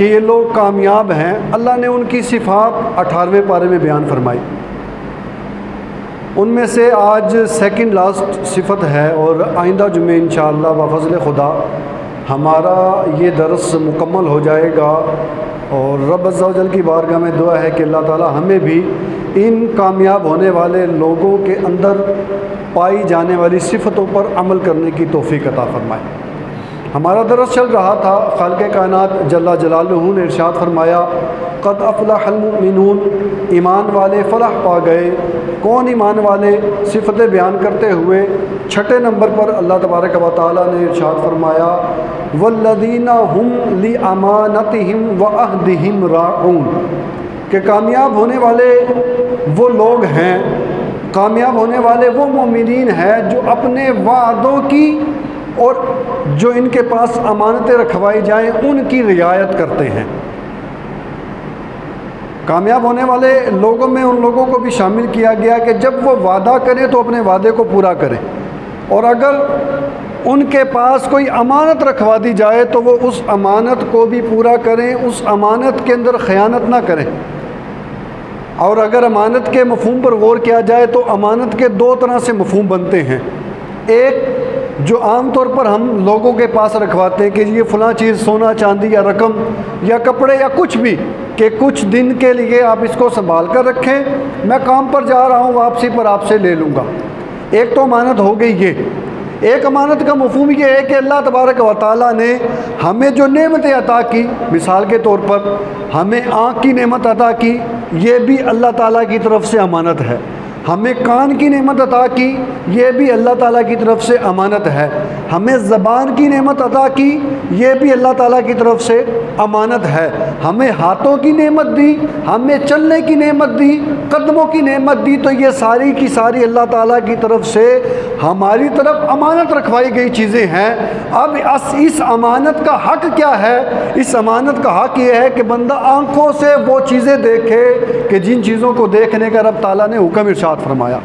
कि ये लोग कामयाब हैं, अल्लाह ने उनकी सिफ़ात 18वें पारे में बयान फरमाई। उनमें से आज सेकंड लास्ट सिफत है और आइंदा जुमे इंशाअल्लाह व फज़ल खुदा हमारा ये दर्स मुकम्मल हो जाएगा। और रब अज़्ज़ा व जल की बारगाह में दुआ है कि अल्लाह ताला हमें भी इन कामयाब होने वाले लोगों के अंदर पाई जाने वाली सिफ़तों पर अमल करने की तौफ़ीक़ अता फ़रमाए। हमारा दरस चल रहा था, खालिक़े कायनात जल्ला जलालुहू ने इरशाद फरमाया, क़द अफ़लहल मुमिनून, ईमान वाले फ़लाह पा गए। कौन ईमान वाले? सिफ़तें बयान करते हुए छठे नंबर पर अल्लाह तबारक व तआला ने इरशाद फरमाया, वल्लज़ीना हुम लि अमानतिहिम व अहदिहिम राऊन, कि कामयाब होने वाले वो लोग हैं, कामयाब होने वाले वो मोमिनीन हैं जो अपने वादों की और जो इनके पास अमानतें रखवाई जाएं उनकी रियायत करते हैं। कामयाब होने वाले लोगों में उन लोगों को भी शामिल किया गया कि जब वो वादा करें तो अपने वादे को पूरा करें, और अगर उनके पास कोई अमानत रखवा दी जाए तो वो उस अमानत को भी पूरा करें, उस अमानत के अंदर ख़यानत ना करें। और अगर अमानत के मफ़हूम पर गौर किया जाए तो अमानत के दो तरह से मफ़हूम बनते हैं। एक जो आम तौर पर हम लोगों के पास रखवाते हैं कि ये फ़लाँ चीज़ सोना चांदी या रकम या कपड़े या कुछ भी, कि कुछ दिन के लिए आप इसको संभाल कर रखें, मैं काम पर जा रहा हूँ, वापसी पर आपसे ले लूँगा। एक तो अमानत हो गई ये। एक अमानत का मफ़हूम ये है कि अल्लाह तबारक व तआला ने हमें जो नेमतें अता की, मिसाल के तौर पर हमें आँख की नेमत अता की, ये भी अल्लाह ताला की तरफ से अमानत है। हमें कान की नेमत अता की, ये भी अल्लाह ताला की तरफ से अमानत है। हमें ज़बान की नेमत अता की, ये भी अल्लाह ताला की तरफ से अमानत है। हमें हाथों की नेमत दी, हमें चलने की नेमत दी, कदमों की नेमत दी, तो ये सारी की सारी अल्लाह ताला की तरफ से हमारी तरफ अमानत रखवाई गई चीज़ें हैं। अब इस अमानत का हक़ क्या है? इस अमानत का हक़ ये है कि बंदा आँखों से वो चीज़ें देखे कि जिन चीज़ों को देखने का रब ताला ने हुक्म इरशाद फरमाया।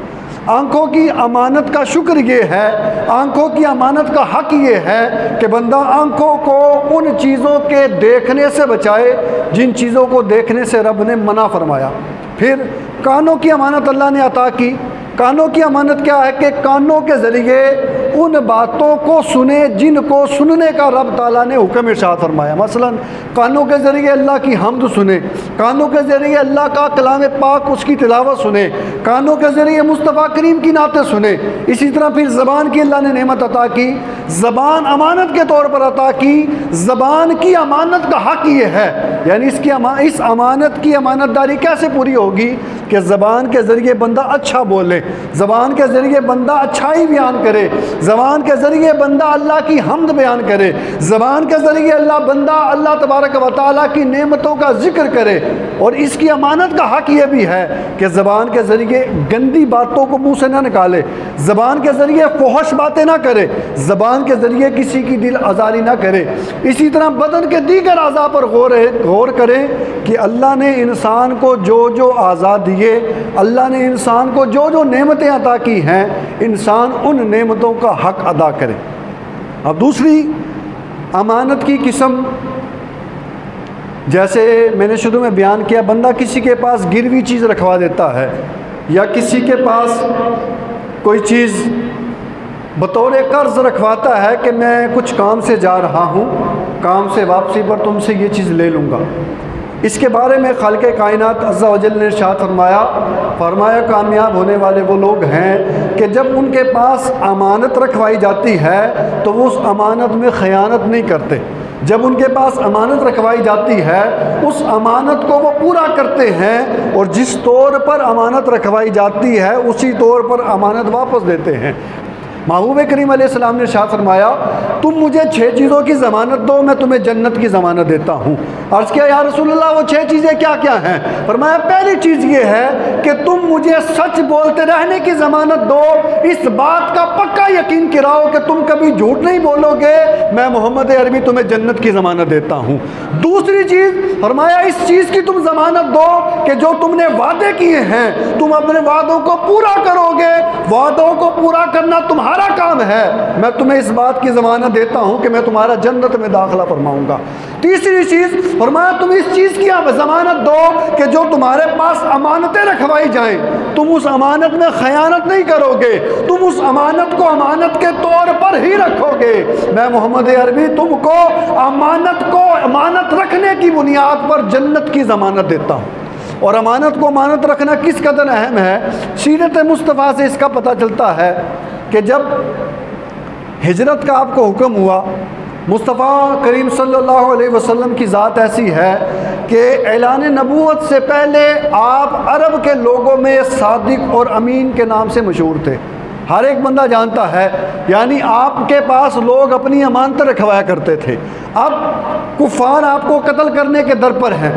आँखों की अमानत का शुक्र ये है, आँखों की अमानत का हक़ ये है कि बंदा आँखों को उन चीज़ों के देखने से बचाए जिन चीज़ों को देखने से रब ने मना फरमाया। फिर कानों की अमानत अल्लाह ने अता की। कानों की अमानत क्या है कि कानों के ज़रिए उन बातों को सुने जिनको सुनने का रब ताला ने हुक्म इरशाद फरमाया। मसलन कानों के ज़रिए अल्लाह की हम्द सुने, कानों के ज़रिए अल्लाह का कलाम पाक उसकी तिलावत सुने, कानों के ज़रिए मुस्तफ़ा करीम की नातें सुने। इसी तरह फिर ज़बान की अल्लाह ने नेमत अता की, ज़बान अमानत के तौर पर अता की। ज़बान की अमानत का हक़ ये है, यानी इस अमानत की अमानतदारी कैसे पूरी होगी कि ज़बान के ज़रिए बंदा अच्छा बोले, ज़बान के ज़रिए बंदा अच्छाई बयान करे, ज़बान के ज़रिए बंदा अल्लाह की हम्द बयान करे, ज़बान के ज़रिए बंदा अल्लाह तबारक व तआला की नेमतों का ज़िक्र करे। और इसकी अमानत का हक़ ये भी है कि ज़बान के ज़रिए गंदी बातों को मुँह से ना निकाले, ज़बान के ज़रिए फ़ोहश बातें ना करे, ज़बान के ज़रिए किसी की दिल आज़ारी ना करे। इसी तरह बदन के दीगर अज़ा पर गौर करें कि अल्लाह ने इंसान को जो जो आज़ा दिए, अल्लाह ने इंसान को जो जो नेमतें अता की हैं, इंसान उन नेमतों का हक़ अदा करे। अब दूसरी अमानत की किस्म, जैसे मैंने शुरू में बयान किया, बंदा किसी के पास गिरवी चीज़ रखवा देता है या किसी के पास कोई चीज़ बतौर कर्ज़ रखवाता है कि मैं कुछ काम से जा रहा हूँ, काम से वापसी पर तुमसे ये चीज़ ले लूँगा। इसके बारे में खालिक़े कायनात अज़्ज़ा व जल ने इरशाद फरमाया कामयाब होने वाले वो लोग हैं कि जब उनके पास अमानत रखवाई जाती है तो वो उस अमानत में ख़यानत नहीं करते। जब उनके पास अमानत रखवाई जाती है उस अमानत को वो पूरा करते हैं, और जिस तौर पर अमानत रखवाई जाती है उसी तौर पर अमानत वापस देते हैं। महबूब करीम अलैहिस्सलाम ने इरशाद फरमाया, तुम मुझे 6 चीज़ों की ज़मानत दो, मैं तुम्हें जन्नत की ज़मानत देता हूँ। अर्ज़ किया या रसूलल्लाह वो 6 चीज़ें क्या क्या हैं? फरमाया पहली चीज़ ये है कि तुम मुझे सच बोलते रहने की ज़मानत दो, इस बात का पक्का यकीन कराओ कि तुम कभी झूठ नहीं बोलोगे, मैं मोहम्मद अरबी तुम्हें जन्नत की ज़मानत देता हूँ। दूसरी चीज़ फरमाया इस चीज़ की तुम ज़मानत दो कि जो तुमने वादे किए हैं तुम अपने वादों को पूरा करोगे, वादों को पूरा करना तुम्हारा तुम्हारा काम है, मैं तुम्हें इस बात की ज़मानत देता हूँ कि मैं तुम्हारा जन्नत में दाखिला फरमाऊँगा। तीसरी चीज़ फरमाया, तुम इस चीज़ की ज़मानत दो कि जो तुम्हारे पास अमानतें रखवाई जाएं, तुम उस अमानत में ख़यानत नहीं करोगे, तुम उस अमानत को अमानत के तौर पर ही रखोगे। मैं मोहम्मद अरबी तुमको अमानत रखने की बुनियाद पर जन्नत की ज़मानत देता हूँ। और अमानत को अमानत रखना किस कदर अहम है, सीरत मुस्तफ़ा से इसका पता चलता है कि जब हिजरत का आपको हुक्म हुआ, मुस्तफ़ा करीम सल्लल्लाहु अलैहि वसल्लम की ज़ात ऐसी है कि ऐलान नबूवत से पहले आप अरब के लोगों में सादिक और अमीन के नाम से मशहूर थे। हर एक बंदा जानता है, यानी आपके पास लोग अपनी अमानत रखवाया करते थे। अब कुफ़ार आपको कत्ल करने के दर पर हैं,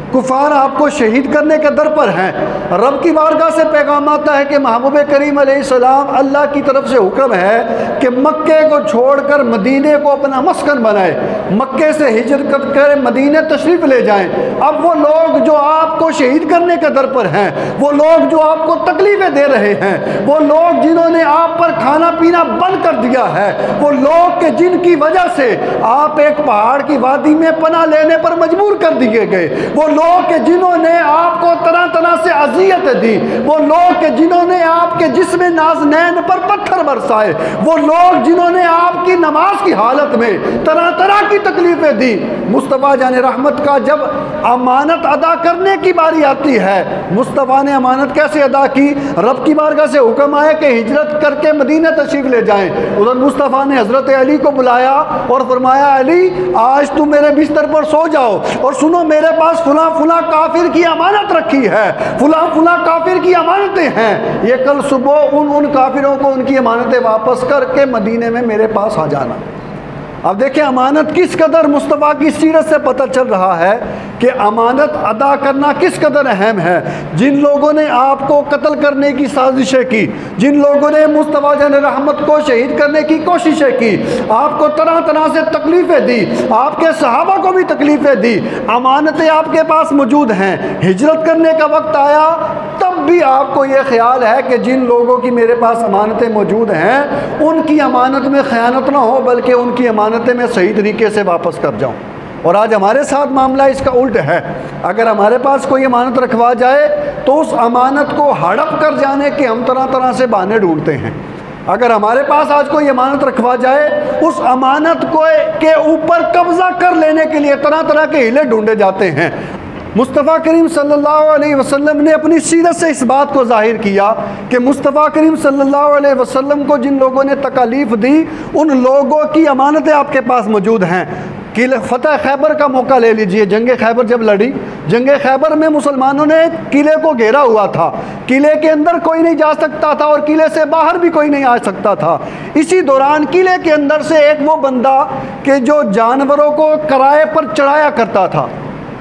कुफ़ार आपको शहीद करने के दर पर हैं। रब की बारगाह से पैगाम आता है कि महबूब करीम अलैहिस्सलाम अल्लाह की तरफ से हुक्म है कि मक्के को छोड़कर मदीने को अपना मस्कन बनाए, मक्के से हिजरत कर मदीने तशरीफ़ ले जाएं। अब वो लोग जो आपको शहीद करने के दर पर हैं, वो लोग जो आपको तकलीफ़ें दे रहे हैं, वो लोग जिन्होंने आप पर खाना पीना बंद कर दिया है, वो लोग के जिनकी वजह से आप एक पहाड़ की वादी में पनाह लेने पर मजबूर कर दिए गए, वो लोग के जिन्होंने आपको तरह तरह से अजियत दी, वो लोग के जिन्होंने आपके जिस्म नाज़नैन पर पत्थर बरसाए, वो लोग जिन्होंने आपकी नमाज की हालत में तरह तरह की तकलीफें दी। मुस्तफ़ा जाने रहमत का जब अमानत अदा करने की बारी आती है, मुस्तफ़ा ने अमानत कैसे अदा की? रब की बारगाह से हुक्म आया कि हिजरत करके मदीना तशरीफ़ ले जाएं। उधर मुस्तफ़ा ने हज़रत अली को बुलाया और फरमाया, अली आज तुम मेरे बिस्तर पर सो जाओ और सुनो, मेरे पास फुला फुला काफिर की अमानत रखी है, फुला फुला काफिर की अमानतें हैं, ये कल सुबह उन काफिरों को उनकी अमानतें वापस करके मदीने में मेरे पास आ जाना। अब देखिए अमानत किस कदर मुस्तफ़ा की सीरत से पता चल रहा है कि अमानत अदा करना किस कदर अहम है। जिन लोगों ने आपको कत्ल करने की साजिशें की, जिन लोगों ने मुस्तफ़ा जाने रहमत को शहीद करने की कोशिशें की, आपको तरह तरह से तकलीफ़ें दी, आपके सहाबा को भी तकलीफ़ें दी, अमानतें आपके पास मौजूद हैं, हिजरत करने का वक्त आया तब भी आपको ये ख्याल है कि जिन लोगों की मेरे पास अमानतें मौजूद हैं उनकी अमानत में ख़यानत ना हो, बल्कि उनकी अमानतें मैं सही तरीके से वापस कर जाऊं। और आज हमारे साथ मामला इसका उल्ट है। अगर हमारे पास कोई अमानत रखवा जाए तो उस अमानत को हड़प कर जाने के हम तरह तरह से बहाने ढूंढते हैं। अगर हमारे पास आज कोई अमानत रखवा जाए, उस अमानत को के ऊपर कब्ज़ा कर लेने के लिए तरह तरह के हीले ढूंढे जाते हैं। मुस्तफ़ा करीम सल्लल्लाहु अलैहि वसल्लम ने अपनी सीरत से इस बात को ज़ाहिर किया कि मुस्तफ़ा करीम सल्लल्लाहु अलैहि वसल्लम को जिन लोगों ने तकालीफ़ दी, उन लोगों की अमानतें आपके पास मौजूद हैं। किले फ़तह खैबर का मौका ले लीजिए। जंग खैबर जब लड़ी, जंग खैबर में मुसलमानों ने किले को घेरा हुआ था, किले के अंदर कोई नहीं जा सकता था और किले से बाहर भी कोई नहीं आ सकता था। इसी दौरान किले के अंदर से एक वो बंदा कि जो जानवरों को किराए पर चढ़ाया करता था,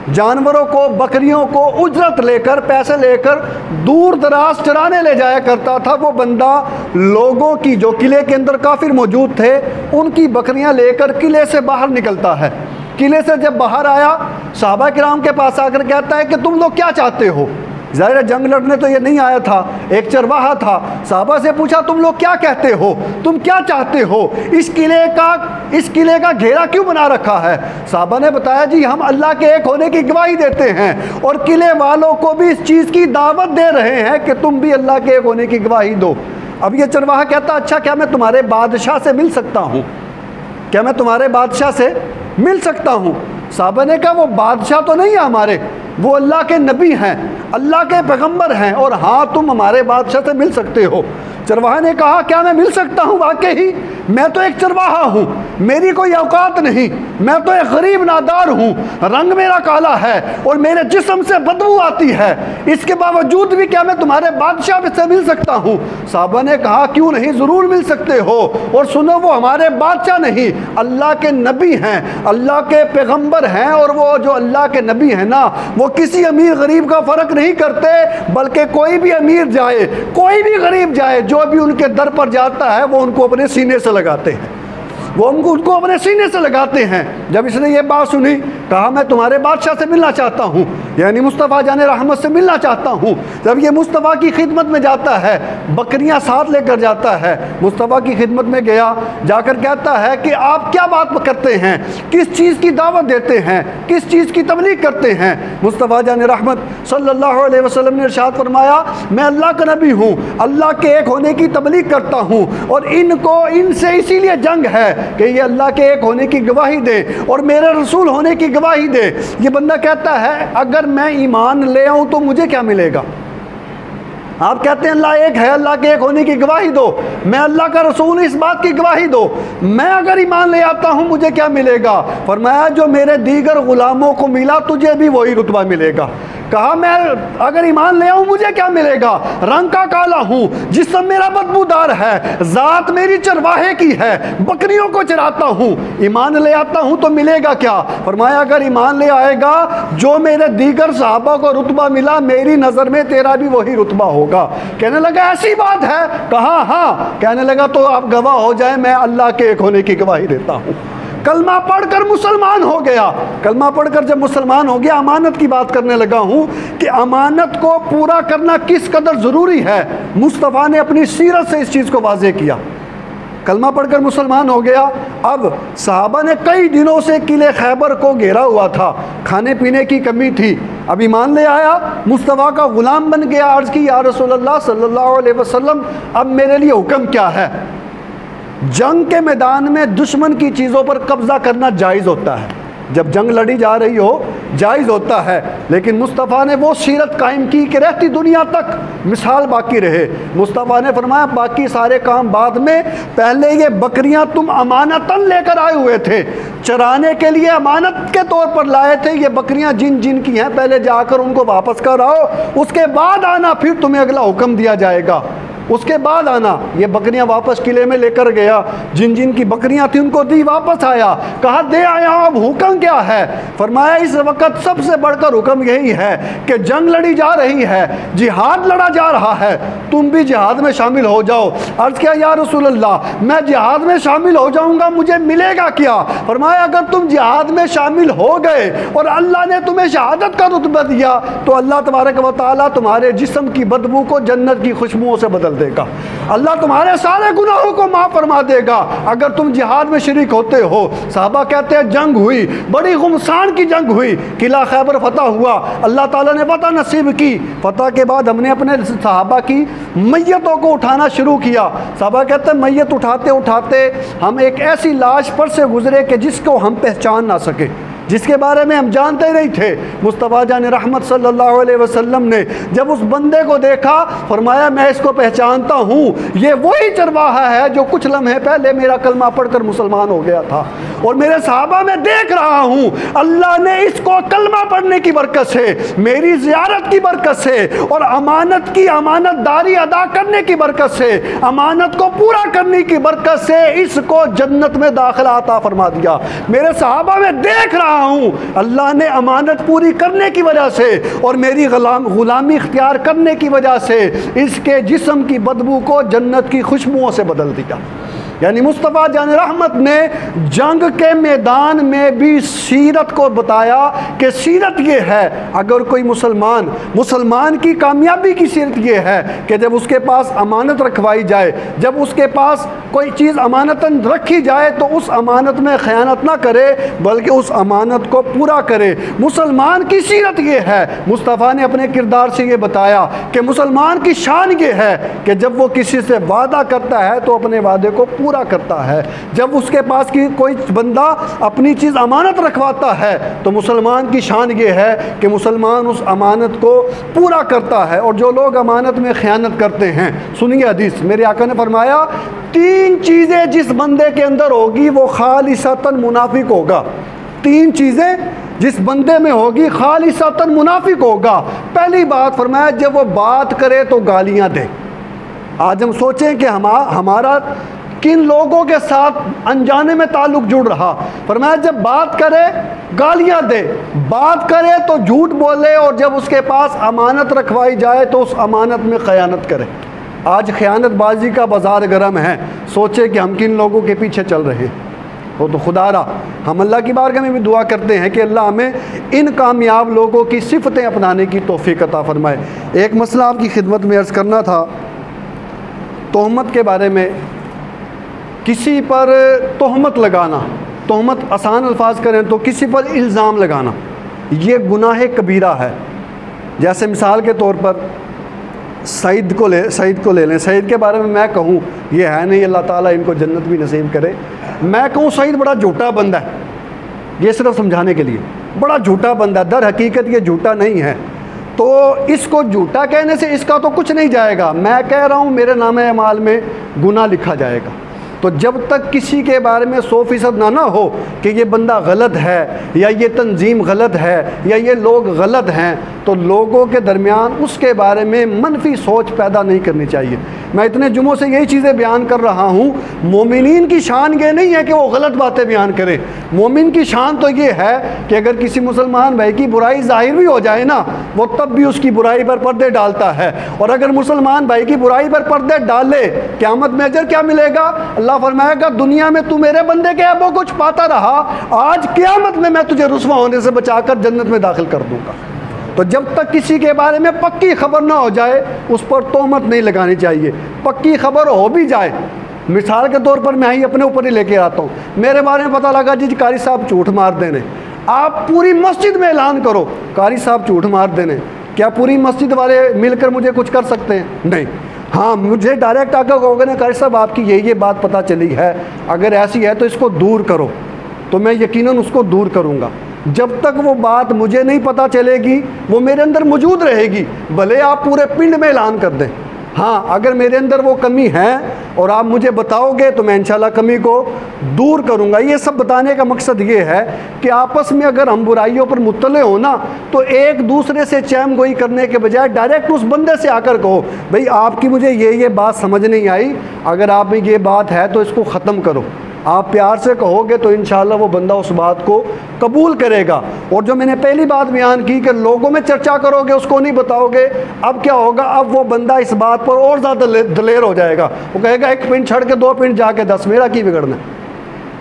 जानवरों को, बकरियों को उजरत लेकर, पैसे लेकर दूर दराज चराने ले जाया करता था, वो बंदा लोगों की, जो किले के अंदर काफिर मौजूद थे, उनकी बकरियां लेकर किले से बाहर निकलता है। किले से जब बाहर आया, सहाबा किराम के पास आकर कहता है कि तुम लोग क्या चाहते हो? ज़ाहिर जंग लड़ने तो ये नहीं आया था, एक चरवाहा था। साहबा से पूछा, तुम लोग क्या कहते हो, तुम क्या चाहते हो? इस किले का घेरा क्यों बना रखा है? साहबा ने बताया, जी हम अल्लाह के एक होने की गवाही देते हैं और किले वालों को भी इस चीज़ की दावत दे रहे हैं कि तुम भी अल्लाह के एक होने की गवाही दो। अब ये चरवाहा कहता, अच्छा क्या मैं तुम्हारे बादशाह से मिल सकता हूँ? क्या मैं तुम्हारे बादशाह से मिल सकता हूँ? साहबा ने कहा, वो बादशाह तो नहीं है हमारे, वो अल्लाह के नबी हैं, अल्लाह के पैगंबर हैं, और हाँ तुम हमारे बादशाह से मिल सकते हो। चरवाहा ने कहा, क्या मैं मिल सकता हूँ? वाकई मैं तो एक चरवाहा हूँ, मेरी कोई औकात नहीं, मैं तो एक गरीब नादार हूँ, रंग मेरा काला है और मेरे जिस्म से बदबू आती है, इसके बावजूद भी क्या मैं तुम्हारे बादशाह से मिल सकता हूँ? साहबा ने कहा, क्यों नहीं, ज़रूर मिल सकते हो। और सुनो, वो हमारे बादशाह नहीं, अल्लाह के नबी हैं, अल्लाह के पैगंबर हैं, और वो जो अल्लाह के नबी हैं ना, वो किसी अमीर गरीब का फ़र्क नहीं करते, बल्कि कोई भी अमीर जाए, कोई भी गरीब जाए, जो भी उनके दर पर जाता है वो उनको अपने सीने से लगाते हैं। वो उनको अपने सीने से लगाते हैं। जब इसने ये बात सुनी, कहा मैं तुम्हारे बादशाह से मिलना चाहता हूँ, यानी मुस्तफ़ा जान रहमत से मिलना चाहता हूँ। जब ये मुस्तफ़ा की खिदमत में जाता है, बकरियाँ साथ लेकर जाता है, मुस्तफ़ा की खिदमत में गया, जाकर कहता है कि आप क्या बात करते हैं, किस चीज़ की दावत देते हैं, किस चीज़ की तबलीग करते हैं। मुस्तफ़ा जान रहमत सल्लल्लाहु अलैहि वसल्लम ने इरशाद फरमाया, मैं अल्लाह का नबी हूँ, अल्लाह के एक होने की तबलीग करता हूँ, और इनसे इसीलिए जंग है कि ये अल्लाह के एक होने की गवाही दे और मेरे रसूल होने की गवाही दे। ये बंदा कहता है अगर मैं ईमान ले आऊँ तो मुझे क्या मिलेगा? आप कहते हैं अल्लाह एक है, अल्लाह के एक होने की गवाही दो, मैं अल्लाह का रसूल इस बात की गवाही दो, मैं अगर ईमान ले आता हूँ मुझे क्या मिलेगा? फरमाया जो मेरे दीगर गुलामों को मिला तुझे भी वही रुतबा मिलेगा। कहा मैं अगर ईमान ले आऊँ मुझे क्या मिलेगा? रंग का काला हूँ, जिस्म मेरा बदबूदार है, ज़ात मेरी चरवाहे की है, बकरियों को चराता हूँ, ईमान ले आता हूँ तो मिलेगा क्या? फरमाया अगर ईमान ले आएगा जो मेरे दीगर सहाबा को रुतबा मिला, मेरी नज़र में तेरा भी वही रुतबा होगा। कहने लगा ऐसी बात है? कहा हाँ। कहने लगा तो आप गवाह हो जाए, मैं अल्लाह के एक होने की गवाही देता हूँ। कलमा पढ़कर मुसलमान हो गया। कलमा पढ़कर जब मुसलमान हो गया, अमानत की बात करने लगा हूँ कि अमानत को पूरा करना किस कदर ज़रूरी है। मुस्तफ़ा ने अपनी सीरत से इस चीज़ को वाज़े किया। कलमा पढ़कर मुसलमान हो गया। अब सहाबा ने कई दिनों से किले खैबर को घेरा हुआ था, खाने पीने की कमी थी। अब ईमान ले आया, मुस्तफ़ा का ग़ुलाम बन गया। अर्ज़ की या रसूलल्लाह सल्लल्लाहु अलैहि वसल्लम, अब मेरे लिए हुक्म क्या है? जंग के मैदान में दुश्मन की चीज़ों पर कब्ज़ा करना जायज़ होता है, जब जंग लड़ी जा रही हो जायज़ होता है, लेकिन मुस्तफ़ा ने वो सीरत कायम की कि रहती दुनिया तक मिसाल बाकी रहे। मुस्तफ़ा ने फरमाया बाकी सारे काम बाद में, पहले ये बकरियां तुम अमानतन लेकर आए हुए थे, चराने के लिए अमानत के तौर पर लाए थे, ये बकरियां जिन जिन की हैं पहले जाकर उनको वापस कर आओ, उसके बाद आना, फिर तुम्हें अगला हुक्म दिया जाएगा, उसके बाद आना। ये बकरियां वापस किले में लेकर गया, जिन जिन की बकरियां थी उनको दी, वापस आया, कहा दे आया हूं, अब हुक्म क्या है? फरमाया इस वक्त सबसे बढ़कर हुक्म यही है कि जंग लड़ी जा रही है, जिहाद लड़ा जा रहा है, तुम भी जिहाद में शामिल हो जाओ। अर्ज़ किया या रसूल अल्लाह, मैं जिहाद में शामिल हो जाऊंगा, मुझे मिलेगा क्या? फरमाया अगर तुम जिहाद में शामिल हो गए और अल्लाह ने तुम्हें शहादत का रुतबा दिया तो अल्लाह तबारक व तआला तुम्हारे जिस्म की बदबू को जन्नत की खुशबुओं से बदल देगा, अल्लाह तुम्हारे सारे गुनाहों को माफ फरमा देगा अगर तुम जिहाद में शरीक होते हो। साहबा कहते हैं जंग हुई, बड़ी गुमसान की जंग हुई, किला खैबर फतह हुआ, अल्लाह ताला ने फतह नसीब की। फतह के बाद हमने अपने सहाबा की मैयतों को उठाना शुरू किया। साहबा कहते हैं मैयत उठाते उठाते हम एक ऐसी लाश पर से गुजरे कि जिसको हम पहचान ना सके, जिसके बारे में हम जानते नहीं थे। मुस्तफ़ा जान रहमत सल्लल्लाहु अलैहि वसल्लम ने जब उस बंदे को देखा, फरमाया मैं इसको पहचानता हूँ, ये वही चरवाहा है जो कुछ लम्हे पहले मेरा कलमा पढ़कर मुसलमान हो गया था, और मेरे सहाबा में देख रहा हूँ अल्लाह ने इसको कलमा पढ़ने की बरकत से, मेरी ज़ियारत की बरकत से और अमानत की अमानतदारी अदा करने की बरकत से, अमानत को पूरा करने की बरकत से इसको जन्नत में दाखिला अता फरमा दिया। मेरे सहाबा में देख रहा हूं अल्लाह ने अमानत पूरी करने की वजह से और मेरी गुलामी इख्तियार करने की वजह से इसके जिस्म की बदबू को जन्नत की खुशबुओं से बदल दिया। यानी मुस्तफ़ा जान रहमत ने जंग के मैदान में भी सीरत को बताया कि सीरत ये है, अगर कोई मुसलमान की कामयाबी की सीरत ये है कि जब उसके पास अमानत रखवाई जाए, जब उसके पास कोई चीज़ अमानतन रखी जाए तो उस अमानत में ख़यानत ना करे बल्कि उस अमानत को पूरा करे। मुसलमान की सीरत ये है। मुस्तफ़ा ने अपने किरदार से ये बताया कि मुसलमान की शान ये है कि जब वो किसी से वादा करता है तो अपने वादे को पूरा करता है। जब उसके पास की कोई बंदा अपनी चीज़ अमानत रखवाता है तो मुसलमान की शान ये है कि मुसलमान उस अमानत को पूरा करता है। और जो लोग अमानत में ख़यानत करते हैं, सुनिए हदीस, मेरे आका ने फरमाया 3 चीज़ें जिस बंदे के अंदर होगी वो खालिसतन मुनाफिक होगा। 3 चीज़ें जिस बंदे में होगी खालिसतन मुनाफिक होगा। पहली बात फरमाया जब वो बात करे तो गालियाँ दे। आज हम सोचें कि हमारा किन लोगों के साथ अनजाने में ताल्लुक़ जुड़ रहा। फरमाया जब बात करे गालियां दे, बात करे तो झूठ बोले, और जब उसके पास अमानत रखवाई जाए तो उस अमानत में ख़यानत करे। आज ख़यानतबाजी का बाज़ार गर्म है। सोचे कि हम किन लोगों के पीछे चल रहे हैं। वो तो खुदारा। हम अल्लाह की बारगाह में भी दुआ करते हैं कि अल्लाह हमें इन कामयाब लोगों की सिफ़तें अपनाने की तौफ़ीक़ अता फ़रमाए। एक मसला आपकी खिदमत में अर्ज़ करना था, तोहमत के बारे में। किसी पर तोहमत लगाना, तोहमत आसान अल्फाज करें तो किसी पर इल्ज़ाम लगाना, ये गुनाह कबीरा है। जैसे मिसाल के तौर पर सईद को ले लें। सईद के बारे में मैं कहूँ, ये है नहीं, अल्लाह ताला इनको जन्नत भी नसीब करे, मैं कहूँ सईद बड़ा झूठा बंदा है, ये सिर्फ समझाने के लिए, बड़ा झूठा बंदा है, दर हकीकत ये झूठा नहीं है। तो इसको झूठा कहने से इसका तो कुछ नहीं जाएगा, मैं कह रहा हूँ मेरे नामे अमाल में गुनाह लिखा जाएगा। तो जब तक किसी के बारे में 100% ना हो कि ये बंदा गलत है या ये तंजीम गलत है या ये लोग गलत हैं, तो लोगों के दरमियान उसके बारे में मनफी सोच पैदा नहीं करनी चाहिए। मैं इतने जुमों से यही चीज़ें बयान कर रहा हूँ। मोमिनीन की शान ये नहीं है कि वो गलत बातें बयान करें। मोमिन की शान तो ये है कि अगर किसी मुसलमान भाई की बुराई ज़ाहिर भी हो जाए ना, वो तब भी उसकी बुराई पर पर्दे डालता है। और अगर मुसलमान भाई की बुराई पर पर्दे डाले, क़यामत में अजर क्या मिलेगा? अल्लाह फरमाएगा दुनिया में तू मेरे बंदे के ऐबों को छुपाता रहा, आज क़यामत में मैं तुझे रुस्वा होने से बचाकर जन्नत में दाखिल कर दूँगा। तो जब तक किसी के बारे में पक्की खबर ना हो जाए उस पर तोहमत नहीं लगानी चाहिए। पक्की खबर हो भी जाए, मिसाल के तौर पर मैं ही अपने ऊपर ही लेके आता हूँ, मेरे बारे में पता लगा जी कारी साहब झूठ मार देने, आप पूरी मस्जिद में ऐलान करो कारी साहब झूठ मार देने, क्या पूरी मस्जिद वाले मिलकर मुझे कुछ कर सकते हैं? नहीं। हाँ, मुझे डायरेक्ट आकर कहोगे ना कारी साहब आपकी ये बात पता चली है, अगर ऐसी है तो इसको दूर करो, तो मैं यकीनन उसको दूर करूँगा। जब तक वो बात मुझे नहीं पता चलेगी वो मेरे अंदर मौजूद रहेगी, भले आप पूरे पिंड में ऐलान कर दें। हाँ, अगर मेरे अंदर वो कमी है और आप मुझे बताओगे तो मैं इंशाल्लाह कमी को दूर करूँगा। ये सब बताने का मकसद ये है कि आपस में अगर हम बुराइयों पर मुत्तले हो ना, तो एक दूसरे से चैम गोई करने के बजाय डायरेक्ट उस बंदे से आकर कहो भाई आपकी मुझे ये बात समझ नहीं आई, अगर आप में ये बात है तो इसको ख़त्म करो। आप प्यार से कहोगे तो इंशाल्लाह वो बंदा उस बात को कबूल करेगा। और जो मैंने पहली बात बयान की कि लोगों में चर्चा करोगे उसको नहीं बताओगे, अब क्या होगा? अब वो बंदा इस बात पर और ज़्यादा दलेर हो जाएगा, वो कहेगा एक पिंड छोड़ के 2 पिंड जाके 10, मेरा की बिगड़ना।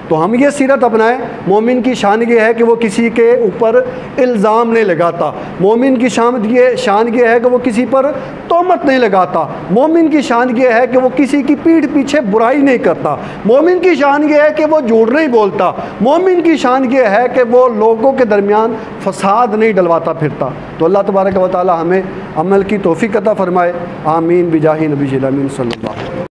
तो हम ये सीरत अपनाएं। मोमिन की शान ये है कि वो किसी के ऊपर इल्ज़ाम नहीं लगाता। मोमिन की शान ये है कि वो किसी पर तोहमत नहीं लगाता। मोमिन की शान ये है कि वो किसी की पीठ पीछे बुराई नहीं करता। मोमिन की शान ये है कि वो झूठ नहीं बोलता। मोमिन की शान ये है कि वो लोगों के दरमियान फसाद नहीं डलवाता फिरता। तो अल्लाह तबारक व तआला हमें अमल की तौफीक अता फ़रमाए। आमीन बिजाही नबी अमीन सल्लल्लाहु अलैहि वसल्लम।